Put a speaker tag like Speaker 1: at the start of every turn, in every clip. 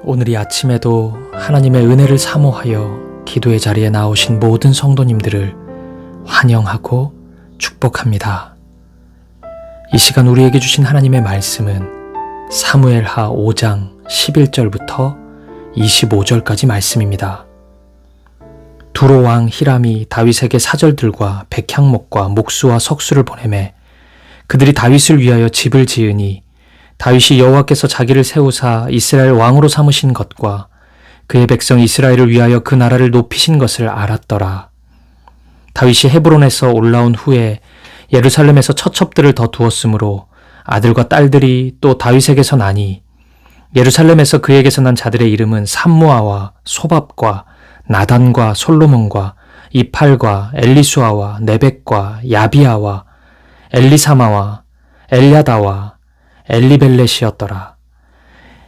Speaker 1: 오늘 이 아침에도 하나님의 은혜를 사모하여 기도의 자리에 나오신 모든 성도님들을 환영하고 축복합니다. 이 시간 우리에게 주신 하나님의 말씀은 사무엘하 5장 11절부터 25절까지 말씀입니다. 두로 왕 히람이 다윗에게 사절들과 백향목과 목수와 석수를 보내매 그들이 다윗을 위하여 집을 지으니 다윗이 여호와께서 자기를 세우사 이스라엘 왕으로 삼으신 것과 그의 백성 이스라엘을 위하여 그 나라를 높이신 것을 알았더라. 다윗이 헤브론에서 올라온 후에 예루살렘에서 처첩들을 더 두었으므로 아들과 딸들이 또 다윗에게서 나니 예루살렘에서 그에게서 난 자들의 이름은 삼무아와 소밥과 나단과 솔로몬과 이팔과 엘리수아와 네벡과 야비아와 엘리사마와 엘야다와 엘리벨렛이었더라.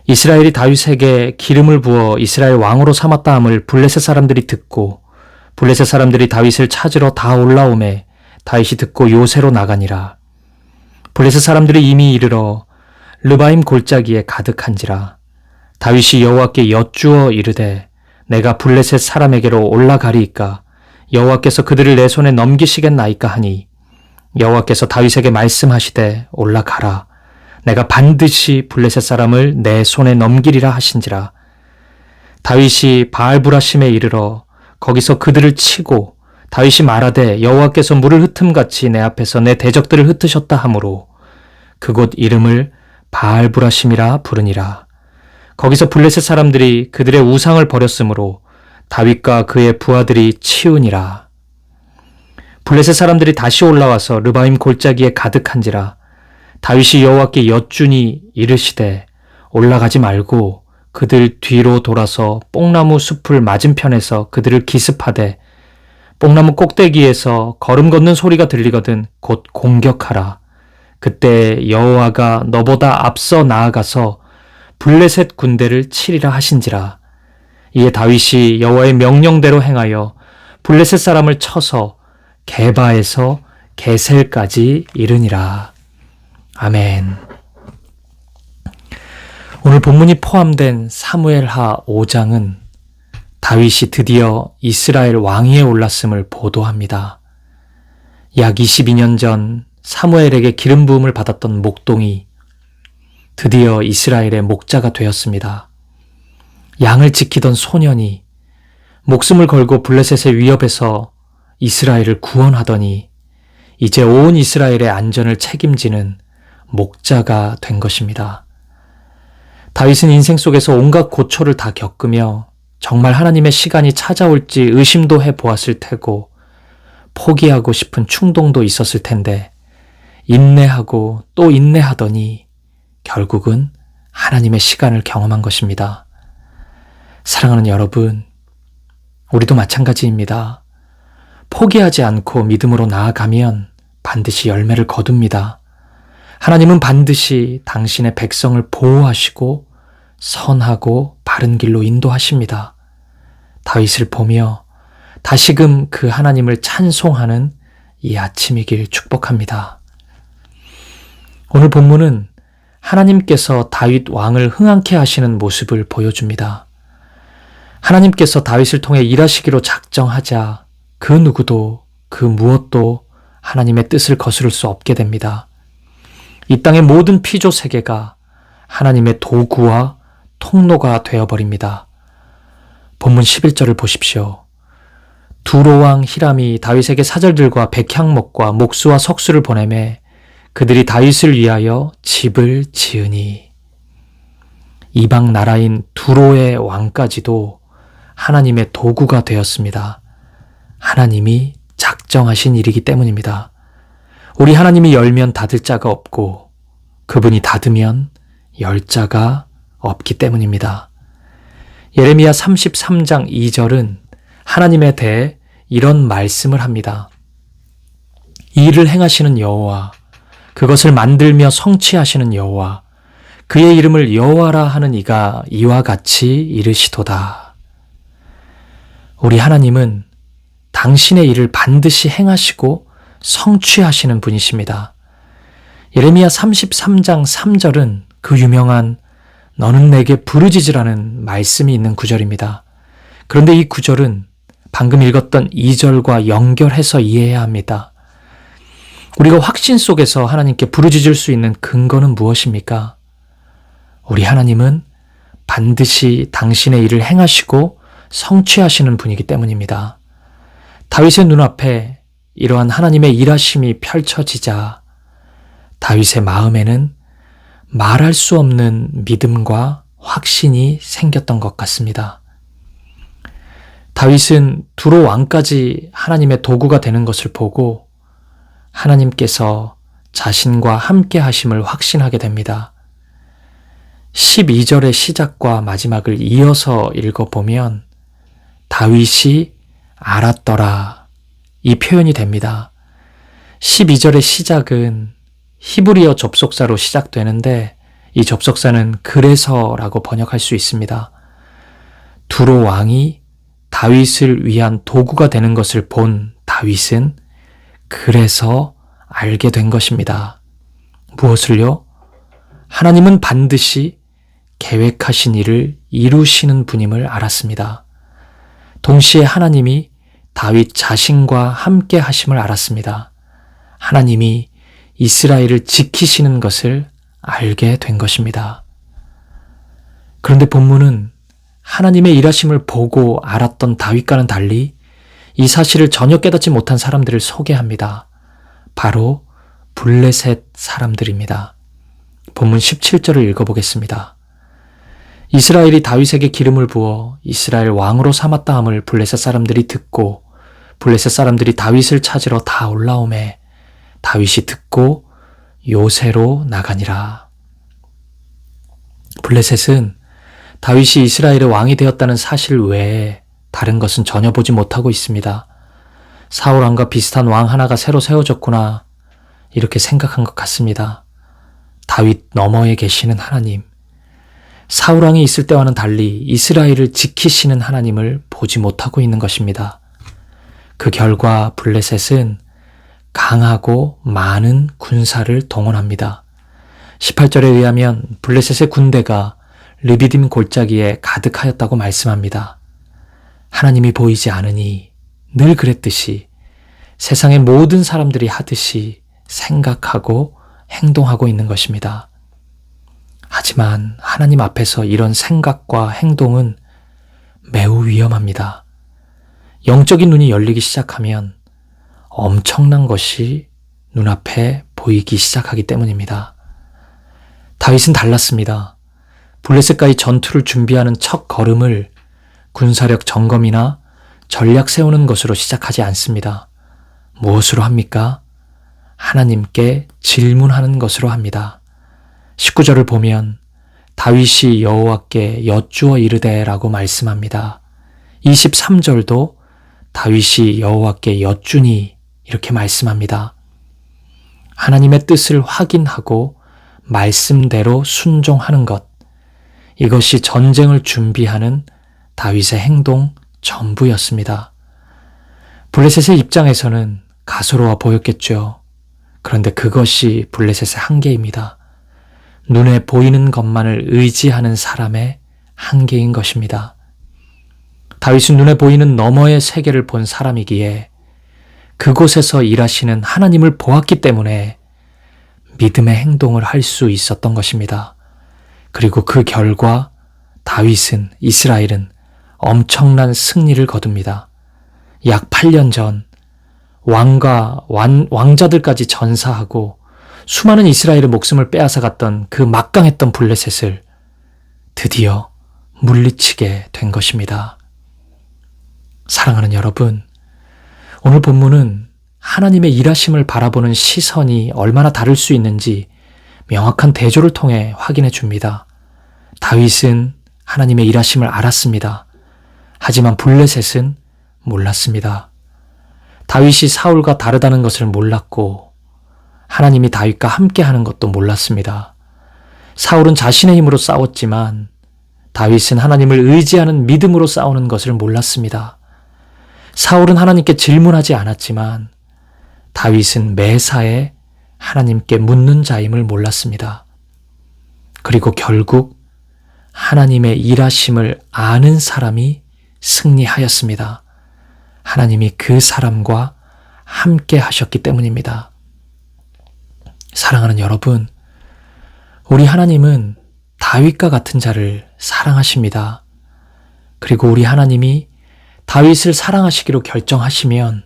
Speaker 1: 이스라엘이 다윗에게 기름을 부어 이스라엘 왕으로 삼았다 함을 블레셋 사람들이 듣고 블레셋 사람들이 다윗을 찾으러 다 올라오매 다윗이 듣고 요새로 나가니라. 블레셋 사람들이 이미 이르러 르바임 골짜기에 가득한지라. 다윗이 여호와께 여쭈어 이르되 내가 블레셋 사람에게로 올라가리이까 여호와께서 그들을 내 손에 넘기시겠나이까 하니 여호와께서 다윗에게 말씀하시되 올라가라. 내가 반드시 블레셋 사람을 내 손에 넘기리라 하신지라. 다윗이 바알브라심에 이르러 거기서 그들을 치고 다윗이 말하되 여호와께서 물을 흩음같이 내 앞에서 내 대적들을 흩으셨다 하므로 그곳 이름을 바알브라심이라 부르니라. 거기서 블레셋 사람들이 그들의 우상을 버렸으므로 다윗과 그의 부하들이 치우니라. 블레셋 사람들이 다시 올라와서 르바임 골짜기에 가득한지라. 다윗이 여호와께 여쭈니 이르시되 올라가지 말고 그들 뒤로 돌아서 뽕나무 숲을 맞은편에서 그들을 기습하되 뽕나무 꼭대기에서 걸음 걷는 소리가 들리거든 곧 공격하라. 그때 여호와가 너보다 앞서 나아가서 블레셋 군대를 치리라 하신지라. 이에 다윗이 여호와의 명령대로 행하여 블레셋 사람을 쳐서 게바에서 게셀까지 이르니라. 아멘. 오늘 본문이 포함된 사무엘하 5장은 다윗이 드디어 이스라엘 왕위에 올랐음을 보도합니다. 약 22년 전 사무엘에게 기름 부음을 받았던 목동이 드디어 이스라엘의 목자가 되었습니다. 양을 지키던 소년이 목숨을 걸고 블레셋의 위협에서 이스라엘을 구원하더니 이제 온 이스라엘의 안전을 책임지는 목자가 된 것입니다. 다윗은 인생 속에서 온갖 고초를 다 겪으며 정말 하나님의 시간이 찾아올지 의심도 해보았을 테고 포기하고 싶은 충동도 있었을 텐데 인내하고 또 인내하더니 결국은 하나님의 시간을 경험한 것입니다. 사랑하는 여러분, 우리도 마찬가지입니다. 포기하지 않고 믿음으로 나아가면 반드시 열매를 거둡니다. 하나님은 반드시 당신의 백성을 보호하시고 선하고 바른 길로 인도하십니다. 다윗을 보며 다시금 그 하나님을 찬송하는 이 아침이길 축복합니다. 오늘 본문은 하나님께서 다윗 왕을 흥황케 하시는 모습을 보여줍니다. 하나님께서 다윗을 통해 일하시기로 작정하자 그 누구도 그 무엇도 하나님의 뜻을 거스를 수 없게 됩니다. 이 땅의 모든 피조 세계가 하나님의 도구와 통로가 되어버립니다. 본문 11절을 보십시오. 두로 왕 히람이 다윗에게 사절들과 백향목과 목수와 석수를 보내매 그들이 다윗을 위하여 집을 지으니. 이방 나라인 두로의 왕까지도 하나님의 도구가 되었습니다. 하나님이 작정하신 일이기 때문입니다. 우리 하나님이 열면 닫을 자가 없고 그분이 닫으면 열 자가 없기 때문입니다. 예레미야 33장 2절은 하나님에 대해 이런 말씀을 합니다. 이 일을 행하시는 여호와, 그것을 만들며 성취하시는 여호와, 그의 이름을 여호와라 하는 이가 이와 같이 이르시도다. 우리 하나님은 당신의 일을 반드시 행하시고 성취하시는 분이십니다. 예레미야 33장 3절은 그 유명한 너는 내게 부르짖으라는 말씀이 있는 구절입니다. 그런데 이 구절은 방금 읽었던 2절과 연결해서 이해해야 합니다. 우리가 확신 속에서 하나님께 부르짖을 수 있는 근거는 무엇입니까? 우리 하나님은 반드시 당신의 일을 행하시고 성취하시는 분이기 때문입니다. 다윗의 눈앞에 이러한 하나님의 일하심이 펼쳐지자 다윗의 마음에는 말할 수 없는 믿음과 확신이 생겼던 것 같습니다. 다윗은 두로 왕까지 하나님의 도구가 되는 것을 보고 하나님께서 자신과 함께 하심을 확신하게 됩니다. 12절의 시작과 마지막을 이어서 읽어보면 다윗이 알았더라 이 표현이 됩니다. 12절의 시작은 히브리어 접속사로 시작되는데 이 접속사는 그래서라고 번역할 수 있습니다. 두로 왕이 다윗을 위한 도구가 되는 것을 본 다윗은 그래서 알게 된 것입니다. 무엇을요? 하나님은 반드시 계획하신 일을 이루시는 분임을 알았습니다. 동시에 하나님이 다윗 자신과 함께 하심을 알았습니다. 하나님이 이스라엘을 지키시는 것을 알게 된 것입니다. 그런데 본문은 하나님의 일하심을 보고 알았던 다윗과는 달리 이 사실을 전혀 깨닫지 못한 사람들을 소개합니다. 바로 블레셋 사람들입니다. 본문 17절을 읽어보겠습니다. 이스라엘이 다윗에게 기름을 부어 이스라엘 왕으로 삼았다 함을 블레셋 사람들이 듣고 블레셋 사람들이 다윗을 찾으러 다 올라오매 다윗이 듣고 요새로 나가니라. 블레셋은 다윗이 이스라엘의 왕이 되었다는 사실 외에 다른 것은 전혀 보지 못하고 있습니다. 사울 왕과 비슷한 왕 하나가 새로 세워졌구나 이렇게 생각한 것 같습니다. 다윗 너머에 계시는 하나님, 사울 왕이 있을 때와는 달리 이스라엘을 지키시는 하나님을 보지 못하고 있는 것입니다. 그 결과 블레셋은 강하고 많은 군사를 동원합니다. 18절에 의하면 블레셋의 군대가 르비딤 골짜기에 가득하였다고 말씀합니다. 하나님이 보이지 않으니 늘 그랬듯이 세상의 모든 사람들이 하듯이 생각하고 행동하고 있는 것입니다. 하지만 하나님 앞에서 이런 생각과 행동은 매우 위험합니다. 영적인 눈이 열리기 시작하면 엄청난 것이 눈앞에 보이기 시작하기 때문입니다. 다윗은 달랐습니다. 블레셋과의 전투를 준비하는 첫 걸음을 군사력 점검이나 전략 세우는 것으로 시작하지 않습니다. 무엇으로 합니까? 하나님께 질문하는 것으로 합니다. 19절을 보면 다윗이 여호와께 여쭈어 이르되라고 말씀합니다. 23절도 다윗이 여호와께 여쭈니 이렇게 말씀합니다. 하나님의 뜻을 확인하고 말씀대로 순종하는 것, 이것이 전쟁을 준비하는 다윗의 행동 전부였습니다. 블레셋의 입장에서는 가소로워 보였겠죠. 그런데 그것이 블레셋의 한계입니다. 눈에 보이는 것만을 의지하는 사람의 한계인 것입니다. 다윗은 눈에 보이는 너머의 세계를 본 사람이기에 그곳에서 일하시는 하나님을 보았기 때문에 믿음의 행동을 할 수 있었던 것입니다. 그리고 그 결과 다윗은, 이스라엘은 엄청난 승리를 거둡니다. 약 8년 전 왕과 왕자들까지 전사하고 수많은 이스라엘의 목숨을 빼앗아갔던 그 막강했던 블레셋을 드디어 물리치게 된 것입니다. 사랑하는 여러분, 오늘 본문은 하나님의 일하심을 바라보는 시선이 얼마나 다를 수 있는지 명확한 대조를 통해 확인해 줍니다. 다윗은 하나님의 일하심을 알았습니다. 하지만 블레셋은 몰랐습니다. 다윗이 사울과 다르다는 것을 몰랐고 하나님이 다윗과 함께하는 것도 몰랐습니다. 사울은 자신의 힘으로 싸웠지만 다윗은 하나님을 의지하는 믿음으로 싸우는 것을 몰랐습니다. 사울은 하나님께 질문하지 않았지만 다윗은 매사에 하나님께 묻는 자임을 몰랐습니다. 그리고 결국 하나님의 일하심을 아는 사람이 승리하였습니다. 하나님이 그 사람과 함께 하셨기 때문입니다. 사랑하는 여러분, 우리 하나님은 다윗과 같은 자를 사랑하십니다. 그리고 우리 하나님이 다윗을 사랑하시기로 결정하시면,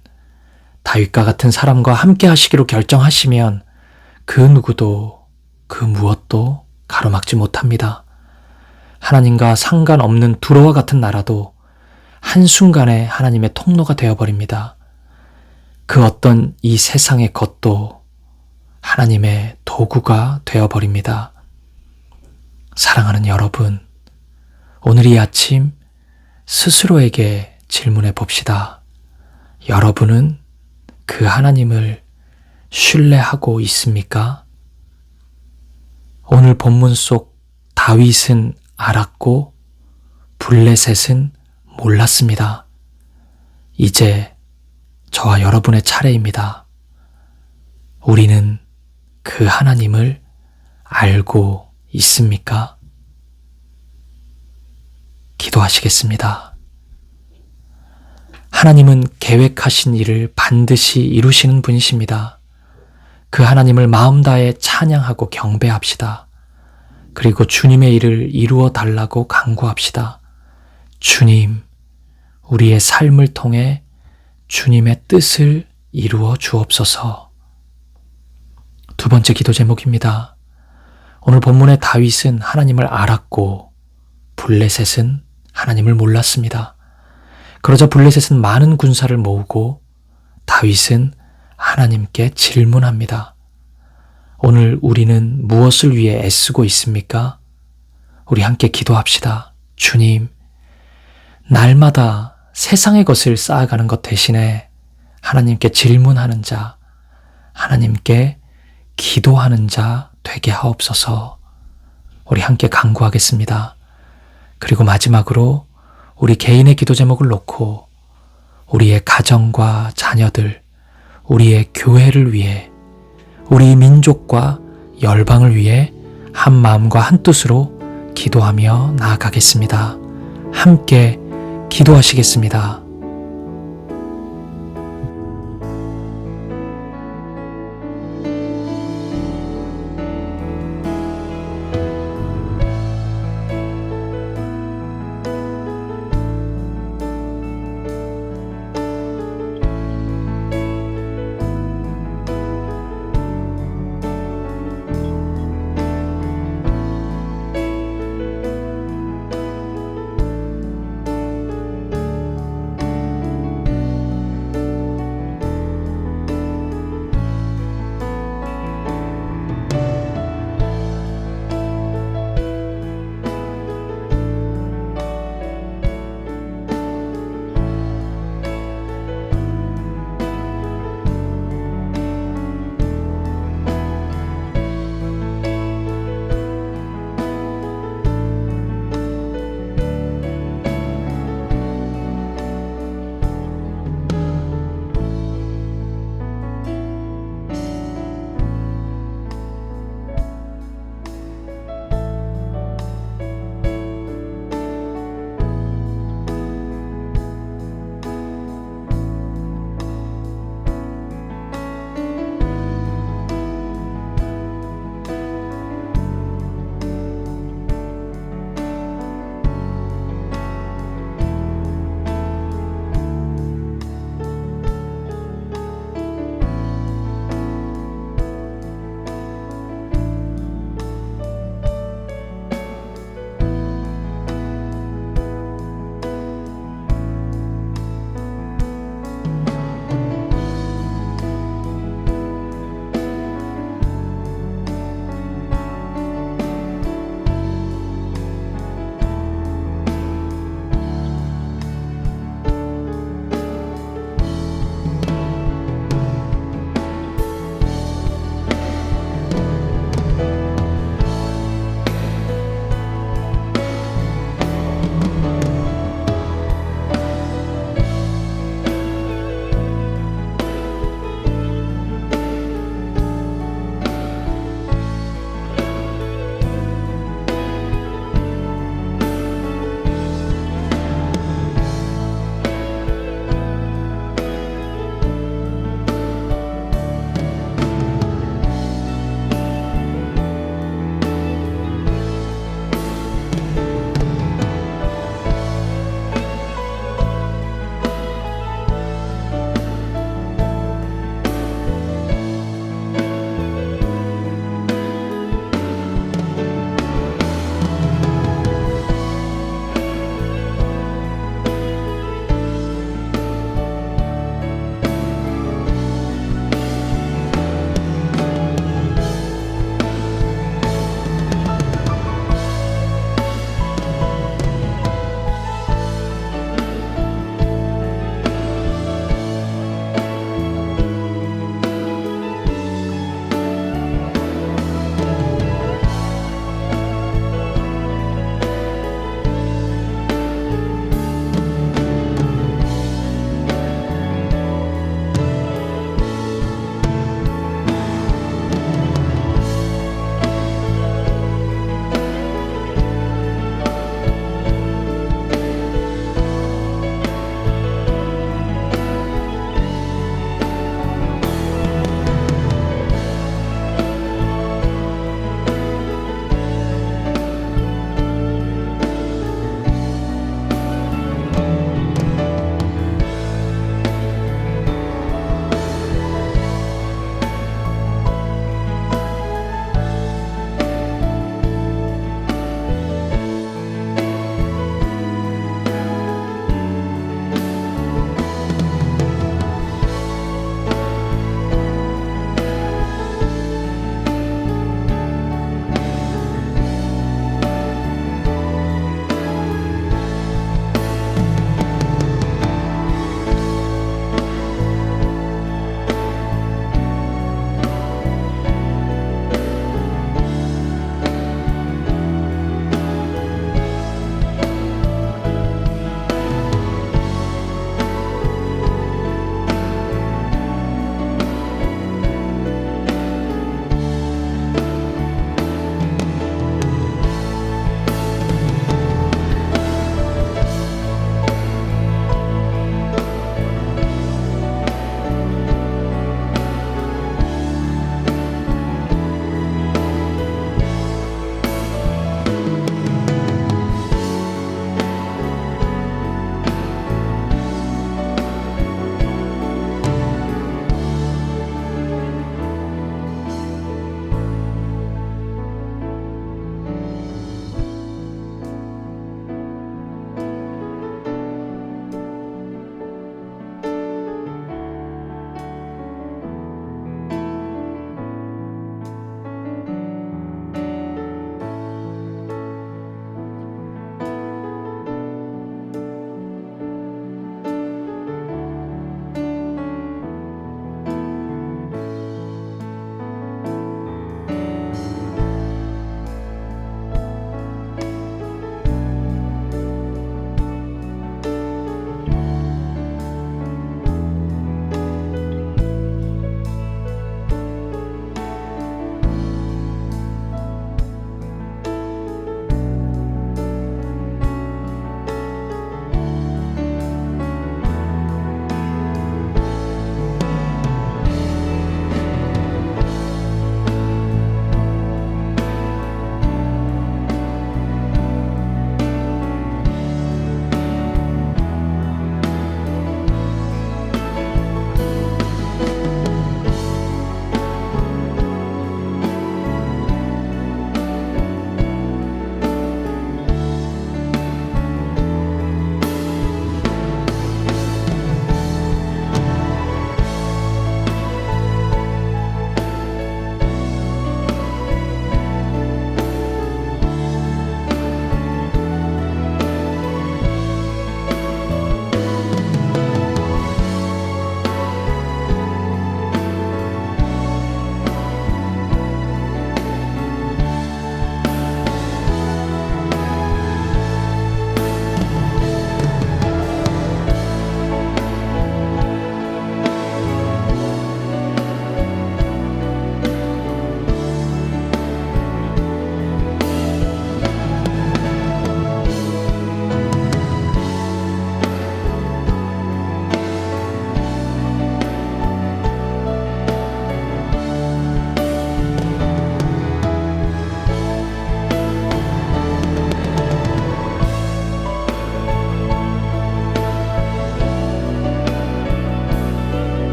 Speaker 1: 다윗과 같은 사람과 함께 하시기로 결정하시면 그 누구도 그 무엇도 가로막지 못합니다. 하나님과 상관없는 두로와 같은 나라도 한순간에 하나님의 통로가 되어버립니다. 그 어떤 이 세상의 것도 하나님의 도구가 되어버립니다. 사랑하는 여러분, 오늘 이 아침 스스로에게 질문해 봅시다. 여러분은 그 하나님을 신뢰하고 있습니까? 오늘 본문 속 다윗은 알았고 블레셋은 몰랐습니다. 이제 저와 여러분의 차례입니다. 우리는 그 하나님을 알고 있습니까? 기도하시겠습니다. 하나님은 계획하신 일을 반드시 이루시는 분이십니다. 그 하나님을 마음 다해 찬양하고 경배합시다. 그리고 주님의 일을 이루어 달라고 간구합시다. 주님, 우리의 삶을 통해 주님의 뜻을 이루어 주옵소서. 두 번째 기도 제목입니다. 오늘 본문의 다윗은 하나님을 알았고 블레셋은 하나님을 몰랐습니다. 그러자 블레셋은 많은 군사를 모으고 다윗은 하나님께 질문합니다. 오늘 우리는 무엇을 위해 애쓰고 있습니까? 우리 함께 기도합시다. 주님, 날마다 세상의 것을 쌓아가는 것 대신에 하나님께 질문하는 자, 하나님께 기도하는 자 되게 하옵소서. 우리 함께 간구하겠습니다. 그리고 마지막으로 우리 개인의 기도 제목을 놓고 우리의 가정과 자녀들, 우리의 교회를 위해, 우리 민족과 열방을 위해 한 마음과 한 뜻으로 기도하며 나아가겠습니다. 함께 기도하시겠습니다.